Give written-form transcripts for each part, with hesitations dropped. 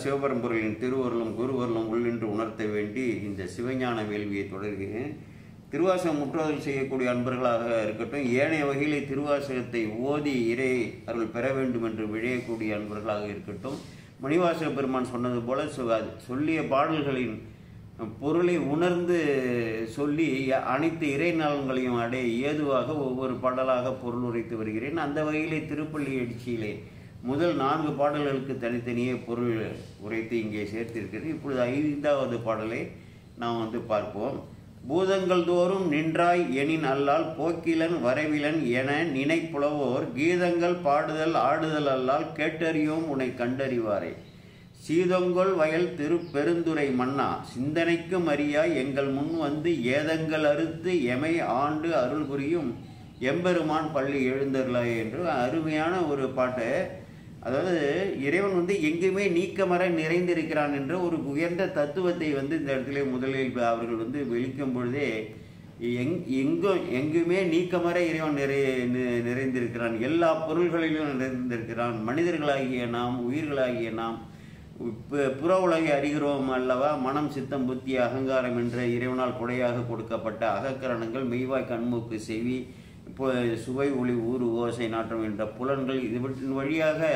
சிவபரம்பொருளின் திருவருளும் குருவருளும் உள்ளின்று உணர்த்த வேண்டி இந்த சிவஞான வேள்வியை தொடர்கிறேன். திருவாசகம் முற்றுதல் செய்யக்கூடிய அன்பர்களாக இருக்கட்டும், ஏனைய வகையிலே திருவாசகத்தை ஓதி இறை அருள் பெற வேண்டும் என்று விழையக்கூடிய அன்பர்களாக இருக்கட்டும், மணிவாசக பெருமான் சொன்னது போல சொல்லிய பாடல்களின் பொருளை உணர்ந்து சொல்லி அனைத்து இறை நலன்களையும் அடைய ஏதுவாக ஒவ்வொரு பாடலாக பொருள் உரைத்து வருகிறேன். அந்த வகையிலே திருப்பள்ளி எழுச்சியிலே முதல் 4 பாடல்களுக்கு தனித்தனியே பொருள் உரைத்து இங்கே சேர்த்திருக்கிறேன். இப்பொழுது 5வது பாடலை நாம் பார்ப்போம். பூதங்கள் தோறும் நின்றாய் எனின் அல்லால் போக்கிலன் வரவிலன் என நினைப்புலவோர் கீதங்கள் பாடுதல் ஆடுதல் அல்லால் கேட்டறியோம் உன்னை கண்டறிவாரே. சீதொங்கொல் வயல் திருப்பெருந்துரை மன்னா சிந்தனைக்கும் அறியாய் எங்கள் முன் வந்து ஏதங்கள் அறுத்து எமை ஆண்டு அருள் புரியும் எம்பெருமான் பள்ளி எழுந்தருளாய் என்று அருமையான ஒரு பாட்டை, அதாவது இறைவன் எங்குமே நீக்கமர நிறைந்திருக்கிறான் என்ற ஒரு உயர்ந்த தத்துவத்தை இந்த இடத்துல முதலில் அவர்கள் வெளிக்கும் பொழுதே எங்குமே நீக்கமர இறைவன் நிறைந்திருக்கிறான், எல்லா பொருள்களிலும் நிறைந்திருக்கிறான். மனிதர்களாகிய நாம், உயிர்களாகிய நாம் புற உலகை அறிகிறோம் அல்லவா? மனம் சித்தம் புத்தி அகங்காரம் என்ற இறைவனால் கொடையாக கொடுக்கப்பட்ட அகக்கரணங்கள் மெய்வாய் கண்மூக்கு செவி சுவை ஒளி ஊறு ஓசை நாற்றம் என்ற புலன்கள் இவற்றின் வழியாக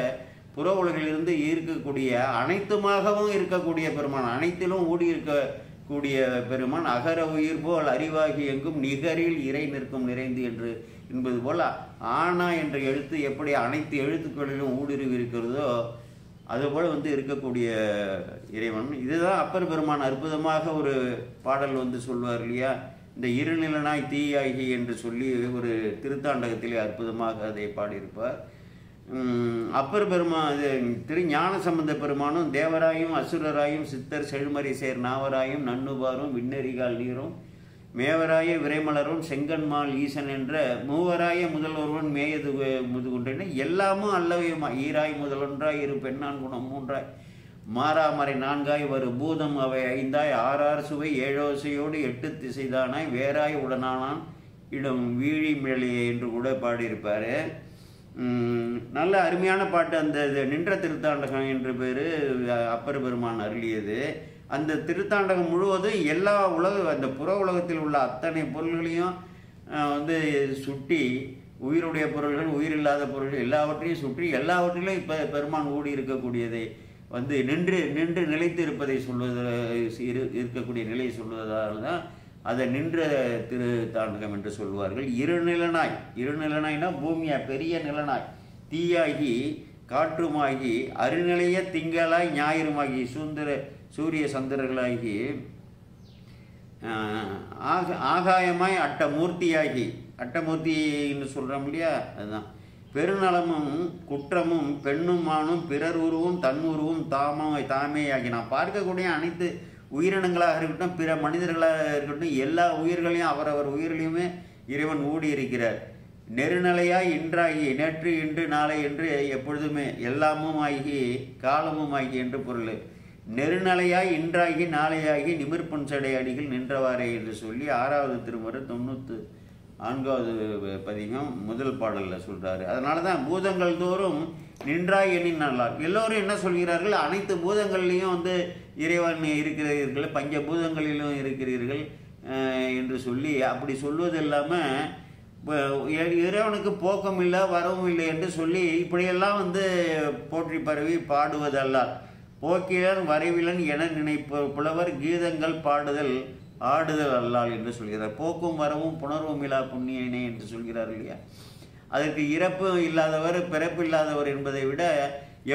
புற உலகிலிருந்து இருக்கக்கூடிய அனைத்துமாகவும் இருக்கக்கூடிய பெருமான், அனைத்திலும் ஊடி இருக்கக்கூடிய பெருமான் அகர உயிர் போல் அறிவாகி எங்கும் நிகரில் இறை நிற்கும் நிறைந்து என்று என்பது போல ஆனா என்ற எழுத்து எப்படி அனைத்து எழுத்துக்களிலும் ஊடுருவி இருக்கிறதோ அதுபோல் இருக்கக்கூடிய இறைவன். இதுதான் அப்பர் பெருமான் அற்புதமாக ஒரு பாடல் சொல்வார் இல்லையா, இந்த இருநிலனாய் தீயாகி என்று சொல்லி ஒரு திருத்தாண்டகத்திலே அற்புதமாக அதை பாடியிருப்பார். அப்பர் பெருமான் திரு ஞான சம்பந்த பெருமானும் தேவராயும் அசுரராயும் சித்தர் செழுமறை சேர் நாவராயும் நன்னுபாரும் விண்ணெறிகால் நீரும் மேவராய விரைமலரும் செங்கன்மால் ஈசன் என்ற மூவராய முதல் ஒருவன் மேயது முதுகுன்றன எல்லாமும் அல்லவையுமா ஈராய் முதலொன்றாய் இரு பெண்ணான் குணம் மூன்றாய் மாறாமறை 4ஆய் வரு பூதம் அவை 5ஆய் 6 சுவை 7 ஓசையோடு 8 திசைதானாய் வேறாய் உடனானான் இடம் வீழி மிழலியே என்று கூட பாடியிருப்பார். நல்ல அருமையான பாட்டு. அந்த நின்ற திருத்தாண்டகம் என்று பேர் அப்பர் பெருமான் அருளியது. அந்த திருத்தாண்டகம் முழுவதும் எல்லா அந்த புற உலகத்தில் உள்ள அத்தனை பொருள்களையும் சுட்டி உயிருடைய பொருள்கள் உயிரில்லாத பொருள்கள் எல்லாவற்றையும் சுற்றி எல்லாவற்றிலும் பெருமான் ஊடி இருக்கக்கூடியதை நின்று நிலைத்து இருப்பதை இருக்கக்கூடிய நிலையை சொல்வதால் தான் அதை நின்ற திருத்தாண்டகம் என்று சொல்வார்கள். இருநிலனாய்னா பூமியா பெரிய நிலனாய் தீயாகி காற்றுமாகி அருநிலைய திங்களாய் ஞாயிறுமாகி சூரிய சந்திரர்களாகி ஆகாயமாய் அட்டமூர்த்தியாகி அட்டமூர்த்தின்னு சொல்கிறோம் இல்லையா, அதுதான் பெருநலமும் குற்றமும் பெண்ணுமானும் பிறர் உருவும் தன் உருவும் தாமேயாகி நாம் பார்க்கக்கூடிய அனைத்து உயிரினங்களாக இருக்கட்டும் பிற மனிதர்களாக இருக்கட்டும் எல்லா உயிர்களையும் அவரவர் உயிர்களையுமே இறைவன் ஊடி இருக்கிறார். நெருநிலையாய் இன்றாகி நேற்று இன்று நாளை என்று எப்பொழுதுமே எல்லாமும் ஆகி காலமும் ஆகி என்று பொருள். நெருநிலையாய் இன்றாகி நாளையாகி நிமிர்பொன் சடை அடிகள் நின்றவாறே என்று சொல்லி 6வது திருமுறை 94வது பதிகம் முதல் பாடலில் சொல்கிறாரு. அதனால தான் பூதங்கள் தோறும் நின்றாய் எண்ணின் நல்லார். எல்லோரும் என்ன சொல்கிறார்கள், அனைத்து பூதங்கள்லேயும் இறைவன் இருக்கிறீர்கள், பஞ்ச பூதங்களிலும் இருக்கிறீர்கள் என்று சொல்லி அப்படி சொல்வது இல்லாமல் இறைவனுக்கு போக்கம் இல்லை வரவும் இல்லை என்று சொல்லி இப்படியெல்லாம் போற்றி பரவி பாடுவதல்லால் போக்கிலன் வரைவிலன் என நினைப்பு புலவர் கீதங்கள் பாடுதல் ஆடுதல் அல்லால் என்று சொல்கிறார். போக்கும் வரவும் புணர்வும் இல்லா புண்ணியனே என்று சொல்கிறார் இல்லையா. அதற்கு இறப்பு இல்லாதவர் பிறப்பு இல்லாதவர் என்பதை விட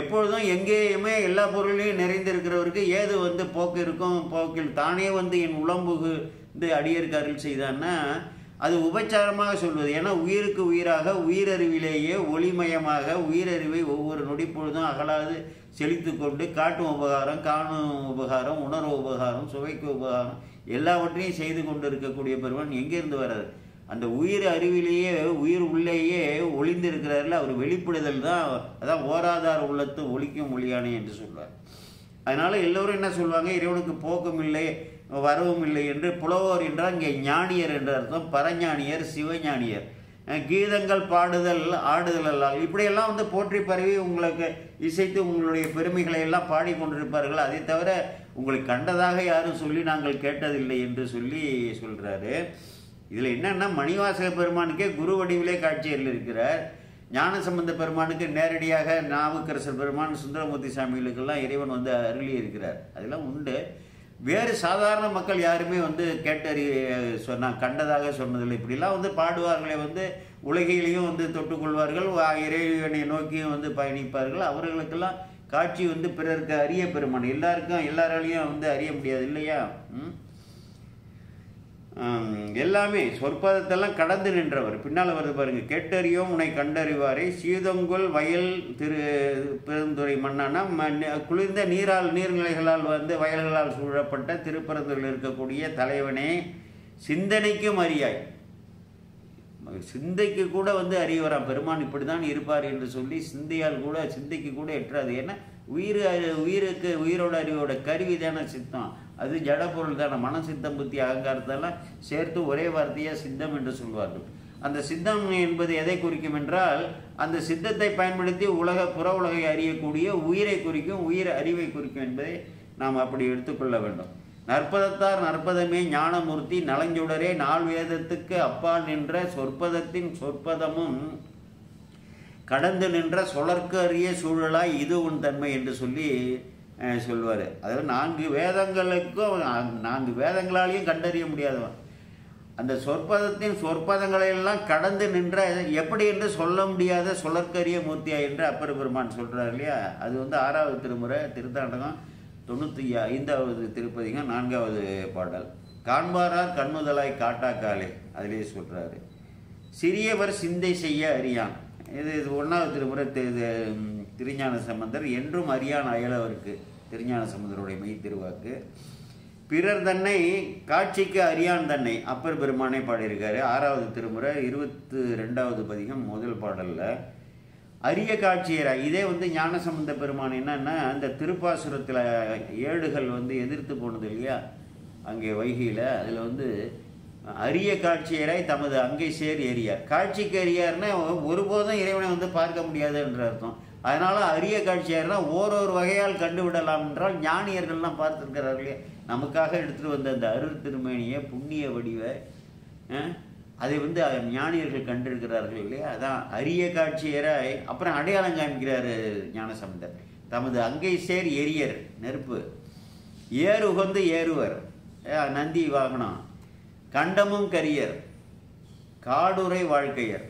எப்பொழுதும் எங்கேயுமே எல்லா பொருளையும் நிறைந்திருக்கிறவருக்கு ஏது போக்கு இருக்கும். போக்கில் தானே என் உளம்புகு அடியருக்கு அருள் செய்தான்னா அது உபச்சாரமாக சொல்வது. ஏன்னா உயிருக்கு உயிராக உயிரறிவிலேயே ஒளிமயமாக உயிரறிவை ஒவ்வொரு நொடிப்பொழுதும் அகலாது செழித்து கொண்டு காட்டும் உபகாரம் காணும் உபகாரம் உணர்வு உபகாரம் சுவைக்கு உபகாரம் எல்லாவற்றையும் செய்து கொண்டு இருக்கக்கூடிய பெருமான் எங்கேருந்து வர்றாரு? அந்த உயிர் அறிவிலேயே உயிர் உள்ளேயே ஒளிந்து இருக்கிறார்கள். அவர் வெளிப்படுதல் தான். அதான் ஓராதார உள்ளத்து ஒளிக்கும் ஒளியானே என்று சொல்வார். அதனால எல்லோரும் என்ன சொல்லுவாங்க, இறைவனுக்கு போக்கம் இல்லை வரவும் இல்லை என்று. புலவோர் என்றால் இங்கே ஞானியர் என்ற அர்த்தம். பரஞானியர் சிவஞானியர். கீதங்கள் பாடுதல் ஆடுதல் அல்லால் இப்படியெல்லாம் வந்து போற்றி பரவி உங்களுக்கு இசைத்து உங்களுடைய பெருமைகளை எல்லாம் பாடிக்கொண்டிருப்பார்கள். அதை தவிர உங்களை கண்டதாக யாரும் சொல்லி நாங்கள் கேட்டதில்லை என்று சொல்லி சொல்கிறாரு. இதில் என்னென்னா மணிவாசக பெருமானுக்கே குரு வடிவிலே காட்சியில் இருக்கிறார். ஞானசம்பந்த பெருமானுக்கு நேரடியாக நாவுக்கரசர் பெருமான் சுந்தரமூர்த்தி சாமிகளுக்கெல்லாம் இறைவன் வந்து அருளி இருக்கிறார். அதெல்லாம் உண்டு. வேறு சாதாரண மக்கள் யாருமே வந்து கண்டதாக சொன்னதில்லை. இப்படிலாம் வந்து பாடுவார்களே வந்து உலகிலையும் வந்து தொட்டுக்கொள்வார்கள், இறைவனை நோக்கியும் வந்து பயணிப்பார்கள். அவர்களுக்கெல்லாம் காட்சி வந்து பிறருக்கு அறிய பெருமான். எல்லாராலையும் வந்து அறிய முடியாது இல்லையா? எல்லாமே சொற்பதத்தெல்லாம் கடந்து நின்றவர். பின்னால் வருது பாருங்க. கேட்டறியோம் உன்னை கண்டறிவாரை சீதங்கொள் வயல் பெருந்துறை மன்னனா குளிர்ந்த நீர்நிலைகளால் வந்து வயல்களால் சூழப்பட்ட திருப்பரந்தூரில் இருக்கக்கூடிய தலைவனே சிந்தனைக்கும் அறியாய். சிந்தைக்கு கூட வந்து அறியவராம் பெருமான் இப்படி தான் இருப்பார் என்று சொல்லி சிந்தைக்கு கூட எட்டாது. ஏன்னா உயிரோட அறிவோட கருவி தானே சித்தம். அது ஜடப்பொருள் தானே. மனம் சித்தம் புத்தி அகங்காரத்தெல்லாம் சேர்த்து ஒரே வார்த்தையாக சித்தம் என்று சொல்வார்கள். அந்த சித்தம் என்பது எதை குறிக்கும் என்றால் அந்த சித்தத்தை பயன்படுத்தி புற உலகை அறியக்கூடிய உயிரை குறிக்கும், உயிர் அறிவை குறிக்கும் என்பதை நாம் அப்படி எடுத்துக்கொள்ள வேண்டும். நற்பதத்தார் நற்பதமே ஞானமூர்த்தி நலஞ்சுடரே நாள் வேதத்துக்கு அப்பால் நின்ற சொற்பதத்தின் சொற்பதமும் கடந்து நின்ற சொலர்க்கு அறிய சூழலாய் இது உன் தன்மை என்று சொல்லி சொல்வார். அதாவது 4 வேதங்களாலையும் கண்டறிய முடியாதவன் அந்த சொற்பதத்தின் சொற்பதங்களையெல்லாம் கடந்து நின்ற எப்படி என்று சொல்ல முடியாத சொலற்கரிய மூர்த்தியா என்று அப்பர் பெருமான் சொல்கிறார் இல்லையா? அது வந்து 6வது திருமுறை திருத்தாண்டகம் 95வது திருப்பதிகம் 4வது பாடல். காண்பாரார் கண்ணுதலாய் காட்டாக்காலே அதிலேயே சொல்கிறாரு. சிறியவர் சிந்தை செய்ய அறியான். இது 1வது திருமுறை திருஞான சம்பந்தர் என்றும் அறியான் அயலவருக்கு திருஞான சம்பந்தருடைய மெய் திருவாக்கு. பிறர் தன்னை காட்சிக்கு அறியான் தன்னை அப்பர் பெருமானை பாடியிருக்காரு. 6வது திருமுறை 22வது பதிகம் முதல் பாடலில் அரிய காட்சியராய். இதே வந்து ஞானசம்பந்த பெருமான் என்னன்னா அந்த திருப்பாசுரத்தில் ஏடுகள் வந்து எதிர்த்து போனது இல்லையா அங்கே வைகையில், அதில் வந்து அரிய காட்சியராய் தமது அங்கை சேர் எரியார். காட்சிக்கு அறியார்னா ஒருபோதும் இறைவனை வந்து பார்க்க முடியாது என்ற அர்த்தம். அதனால அரிய காட்சியார்னா ஓரொரு வகையால் கண்டுவிடலாம் என்றால் ஞானியர்கள்லாம் பார்த்துருக்கிறார்களே. நமக்காக எடுத்துகிட்டு வந்த அந்த அருள் திருமேனியை புண்ணிய வடிவை அதை வந்து ஞானியர்கள் கண்டிருக்கிறார்கள் இல்லையா? அதான் அரிய காட்சியராய். அப்புறம் அடையாளம் காமிக்கிறாரு ஞானசம்பந்தர். தமது அங்கை சேர் எரியர் நெருப்பு, ஏறு உகந்து ஏறுவர் நந்தி வாகனம், கண்டமும் கரியர், காடுரை வாழ்க்கையர்.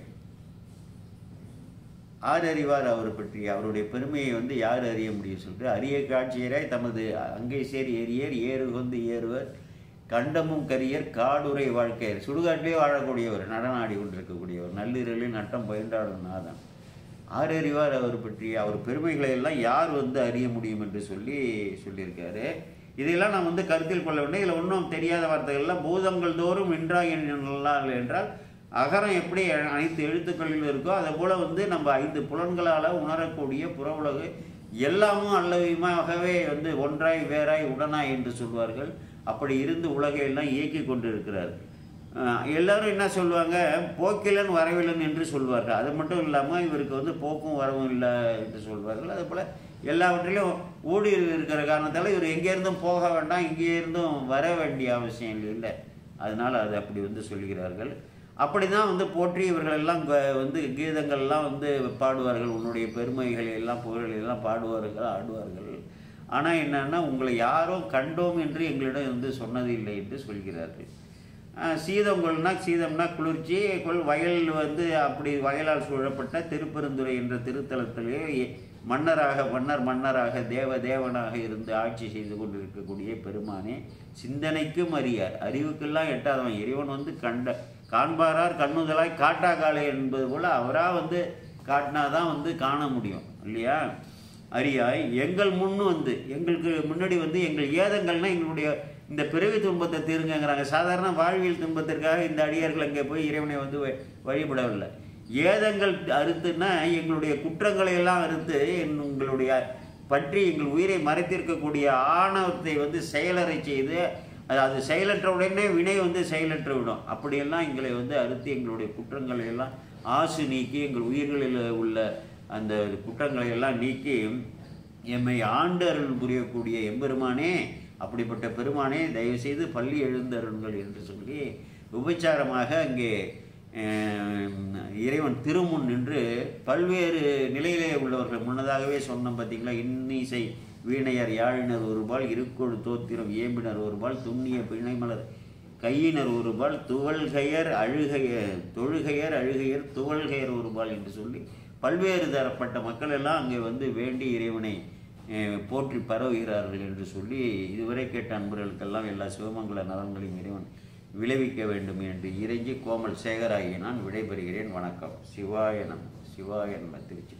யார் அறிவார் அவர் பற்றி? அவருடைய பெருமையை வந்து யார் அறிய முடியும் சொல்லிட்டு அரிய காட்சியராய் தமது அங்கை சேர் எரியர், ஏறு உகந்து ஏறுவர், கண்டமும் கரியர், காடுரை வாழ்க்கையர். சுடுகாட்டிலே வாழக்கூடியவர், நடனாடி கொண்டிருக்கக்கூடியவர், நள்ளிரலில் நட்டம் பயின்றாடும் நாதன். யார் அறிவார் அவர் பற்றி? அவர் பெருமைகளை எல்லாம் யார் வந்து அறிய முடியும் என்று சொல்லியிருக்காரு. இதையெல்லாம் நாம் வந்து கருத்தில் கொள்ள வேண்டும். இதில் ஒன்றும் தெரியாத வார்த்தைகள்லாம் பூதங்கள் தோறும் என்றால் அகரம் எப்படி அனைத்து எழுத்துக்களிலும் இருக்கோ அதை போல் வந்து நம்ம 5 புலன்களால் உணரக்கூடிய புற உலகு எல்லாமும் அல்லவியமாகவே வந்து ஒன்றாய் வேறாய் உடனாய் என்று சொல்வார்கள். அப்படி இருந்து உலகையெல்லாம் இயக்கி கொண்டு இருக்கிறார். எல்லாரும் என்ன சொல்லுவாங்க? போக்கிலன் வரவிலன் என்று சொல்வார்கள். அது மட்டும் இல்லாமல் இவருக்கு வந்து போக்கும் வரவும் இல்லை என்று சொல்வார்கள். அதே போல் எல்லாவற்றிலும் ஊடி இருக்கிற காரணத்தால் இவர் எங்கேருந்தும் போக வேண்டாம், இங்கே இருந்தும் வர வேண்டிய அவசியம் இல்லை. அதனால் அது அப்படி வந்து சொல்கிறார்கள். அப்படி தான் வந்து போற்றி இவர்கள் எல்லாம் வந்து கீதங்கள்லாம் வந்து பாடுவார்கள். உன்னுடைய பெருமைகளை எல்லாம் புகழ்களை எல்லாம் பாடுவார்கள், ஆடுவார்கள். ஆனால் என்னன்னா உங்களை யாரோ கண்டோம் என்று எங்களிடம் வந்து சொன்னது இல்லை என்று சொல்கிறார்கள். சீதம்னா குளிர்ச்சி, வயல் வந்து அப்படி வயலால் சூழப்பட்ட திருப்பெருந்துறை என்ற திருத்தலத்திலே மன்னராக தேவனாக இருந்து ஆட்சி செய்து கொண்டிருக்கக்கூடிய பெருமானே சிந்தனைக்கும் அறியார், அறிவுக்கெல்லாம் எட்டாதவன். இறைவன் வந்து காண்பாரார் கண்ணுதலாய் காட்டாக்காலே என்பது போல் அவராக வந்து காட்டினாதான் வந்து காண முடியும் இல்லையா? அறியாய் எங்கள் முன்னு வந்து எங்களுக்கு முன்னாடி வந்து எங்கள் ஏதங்கள்னா எங்களுடைய இந்த பிறவி துன்பத்தை தீருங்கிறாங்க. சாதாரண வாழ்வியல் துன்பத்திற்காக இந்த அடியார்கள் அங்கே போய் இறைவனை வந்து வழிபடவில்லை. ஏதங்கள் அறுத்துன்னா எங்களுடைய குற்றங்களை எல்லாம் அறுத்து உங்களுடைய பற்றி எங்கள் உயிரை மறைத்திருக்கக்கூடிய ஆணவத்தை வந்து செயலறை செய்து அது செயலற்ற உடனே வினை வந்து செயலற்று விடும். அப்படியெல்லாம் எங்களை வந்து அறுத்து எங்களுடைய குற்றங்களை எல்லாம் ஆசு நீக்கி எங்கள் உயிர்களில் உள்ள அந்த குற்றங்களை எல்லாம் நீக்கி எம்மை ஆண்டு அருள் புரியக்கூடிய எம்பெருமானே, அப்படிப்பட்ட பெருமானே தயவுசெய்து பள்ளி எழுந்தருள்கள் என்று சொல்லி உபச்சாரமாக அங்கே இறைவன் திருமுன் நின்று பல்வேறு நிலையிலே உள்ளவர்கள் முன்னதாகவே சொன்னோம் பார்த்தீங்களா. இன்னிசை வீணையர் யாழினர் ஒருபால், இருக்கொழு தோத்திரம் ஏம்பினர் ஒருபால், துண்ணிய பிணைமலர் கையினர் ஒருபால், துவல்கையர் அழுகையர் தொழுகையர் அழுகையர் துவல்கையர் ஒருபால் என்று சொல்லி பல்வேறு தரப்பட்ட மக்கள் எல்லாம் அங்கே வந்து வேண்டி இறைவனை போற்றி பரவுகிறார்கள் என்று சொல்லி இதுவரை கேட்ட அன்பர்களுக்கெல்லாம் எல்லா சிவமங்கல நலன்களையும் இறைவன் விளைவிக்க வேண்டும் என்று இறைஞ்சி கோமல் சேகராகி நான் விடைபெறுகிறேன். வணக்கம். சிவாய நம. சிவாய நம. திருச்சி.